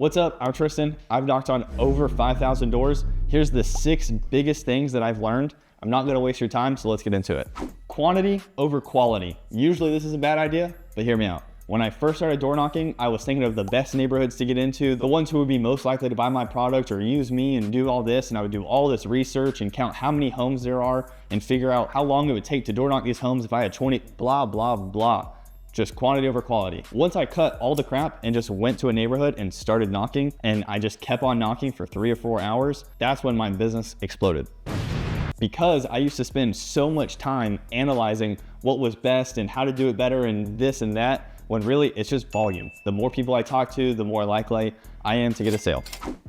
What's up? I'm Tristan. I've knocked on over 5,000 doors. Here's the 6 biggest things that I've learned. I'm not gonna waste your time, so let's get into it. Quantity over quality. Usually this is a bad idea, but hear me out. When I first started door knocking, I was thinking of the best neighborhoods to get into, the ones who would be most likely to buy my product or use me and do all this, and I would do all this research and count how many homes there are and figure out how long it would take to door knock these homes if I had 20, blah, blah, blah. Just quantity over quality. Once I cut all the crap and just went to a neighborhood and started knocking, and I just kept on knocking for 3 or 4 hours, that's when my business exploded. Because I used to spend so much time analyzing what was best and how to do it better and this and that, when really it's just volume. The more people I talk to, the more likely I am to get a sale.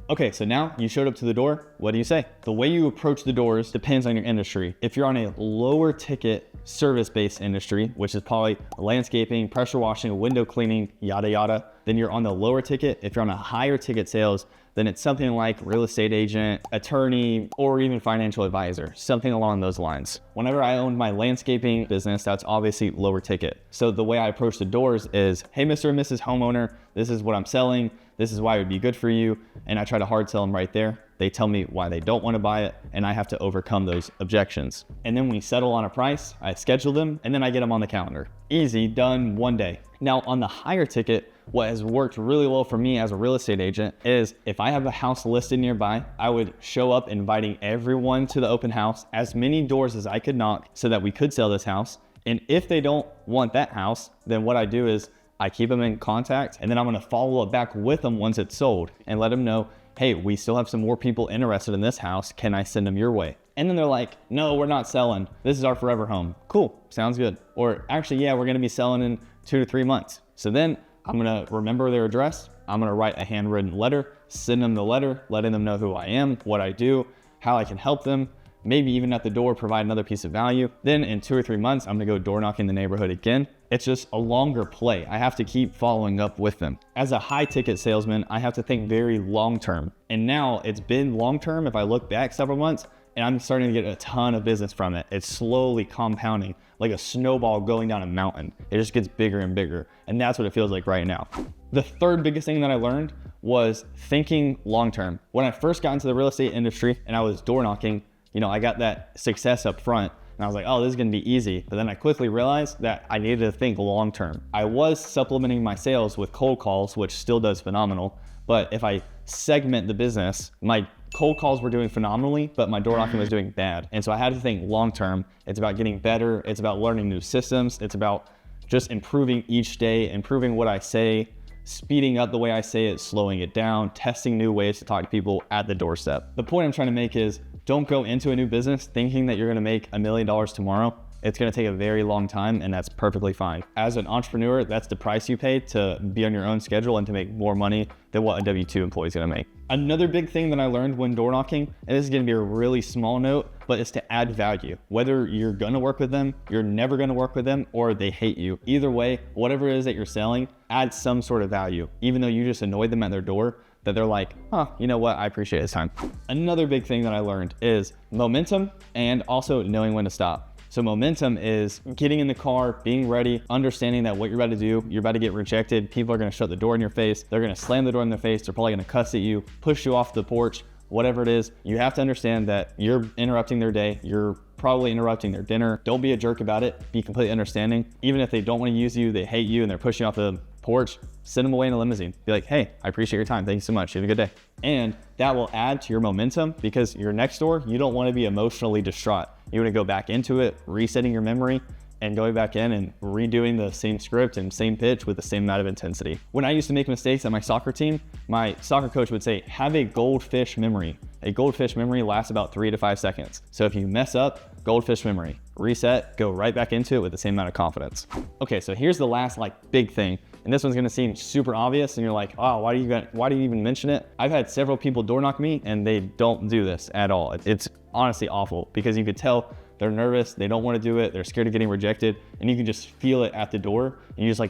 Okay, so now you showed up to the door, what do you say? The way you approach the doors depends on your industry. If you're on a lower ticket service-based industry, which is probably landscaping, pressure washing, window cleaning, yada yada, then you're on the lower ticket. If you're on a higher ticket sales, then it's something like real estate agent, attorney, or even financial advisor, something along those lines. Whenever I owned my landscaping business, that's obviously lower ticket. So the way I approach the doors is, hey, Mr. and Mrs. Homeowner, this is what I'm selling. This is why it would be good for you. And I try to hard sell them right there. They tell me why they don't want to buy it, and I have to overcome those objections. And then we settle on a price, I schedule them, and then I get them on the calendar. Easy, done, one day. Now on the higher ticket, what has worked really well for me as a real estate agent is if I have a house listed nearby, I would show up inviting everyone to the open house, as many doors as I could knock so that we could sell this house. And if they don't want that house, then what I do is I keep them in contact, and then I'm gonna follow up back with them once it's sold and let them know, hey, we still have some more people interested in this house. Can I send them your way? And then they're like, no, we're not selling. This is our forever home. Cool, sounds good. Or actually, yeah, we're gonna be selling in 2 to 3 months. So then I'm gonna remember their address. I'm gonna write a handwritten letter, send them the letter, letting them know who I am, what I do, how I can help them, maybe even at the door provide another piece of value. Then in 2 or 3 months, I'm gonna go door knocking the neighborhood again. It's just a longer play. I have to keep following up with them. As a high ticket salesman, I have to think very long-term. And now it's been long-term if I look back several months, and I'm starting to get a ton of business from it. It's slowly compounding like a snowball going down a mountain. It just gets bigger and bigger. And that's what it feels like right now. The third biggest thing that I learned was thinking long-term. When I first got into the real estate industry and I was door knocking, I got that success up front. And I was like, oh, this is gonna be easy. But then I quickly realized that I needed to think long-term. I was supplementing my sales with cold calls, which still does phenomenal. But if I segment the business, my cold calls were doing phenomenally, but my door knocking was doing bad. And so I had to think long-term. It's about getting better. It's about learning new systems. It's about just improving each day, improving what I say, speeding up the way I say it, slowing it down, testing new ways to talk to people at the doorstep. The point I'm trying to make is don't go into a new business thinking that you're gonna make $1 million tomorrow. It's gonna take a very long time, and that's perfectly fine. As an entrepreneur, that's the price you pay to be on your own schedule and to make more money than what a W-2 employee is gonna make. Another big thing that I learned when door knocking, and this is gonna be a really small note, but it's to add value. Whether you're gonna work with them, you're never gonna work with them, or they hate you. Either way, whatever it is that you're selling, add some sort of value. Even though you just annoyed them at their door, that they're like, you know what, I appreciate this time. Another big thing that I learned is momentum and also knowing when to stop. So momentum is getting in the car, being ready, understanding that what you're about to do, you're about to get rejected. People are gonna shut the door in your face. They're gonna slam the door in their face. They're probably gonna cuss at you, push you off the porch, whatever it is. You have to understand that you're interrupting their day. You're probably interrupting their dinner. Don't be a jerk about it. Be completely understanding. Even if they don't wanna use you, they hate you, and they're pushing you off the porch, send them away in a limousine. Be like, hey, I appreciate your time. Thank you so much. You have a good day. And that will add to your momentum, because you're next door, you don't want to be emotionally distraught. You want to go back into it, resetting your memory, and going back in and redoing the same script and same pitch with the same amount of intensity. When I used to make mistakes at my soccer team, my soccer coach would say, have a goldfish memory. A goldfish memory lasts about 3 to 5 seconds. So if you mess up, goldfish memory, reset, go right back into it with the same amount of confidence. Okay, so here's the last big thing. And this one's gonna seem super obvious, and you're like, oh, why do you even mention it? I've had several people door knock me, and they don't do this at all. It's honestly awful, because you could tell they're nervous, they don't want to do it, they're scared of getting rejected, and you can just feel it at the door, and you just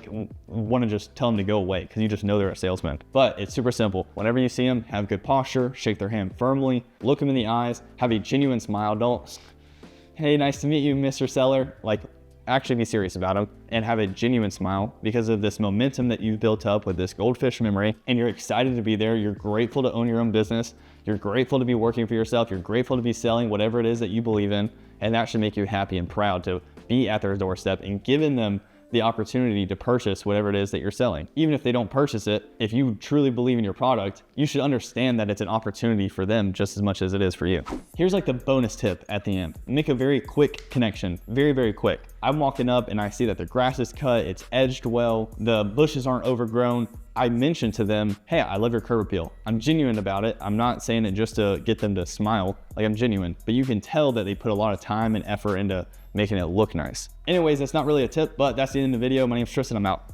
want to just tell them to go away, because you just know they're a salesman. But it's super simple. Whenever you see them, have good posture, shake their hand firmly, look them in the eyes, have a genuine smile. Don't, hey, nice to meet you, Mr. Seller. actually be serious about them and have a genuine smile because of this momentum that you've built up with this goldfish memory, and you're excited to be there. You're grateful to own your own business. You're grateful to be working for yourself. You're grateful to be selling whatever it is that you believe in. And that should make you happy and proud to be at their doorstep and giving them the opportunity to purchase whatever it is that you're selling. Even if they don't purchase it, if you truly believe in your product, you should understand that it's an opportunity for them just as much as it is for you. Here's like the bonus tip at the end. Make a very quick connection, very, very quick. I'm walking up and I see that the grass is cut, it's edged well, the bushes aren't overgrown. I mentioned to them, hey, I love your curb appeal. I'm genuine about it. I'm not saying it just to get them to smile, like I'm genuine, but you can tell that they put a lot of time and effort into making it look nice. Anyways, that's not really a tip, but that's the end of the video. My name's Tristan, I'm out.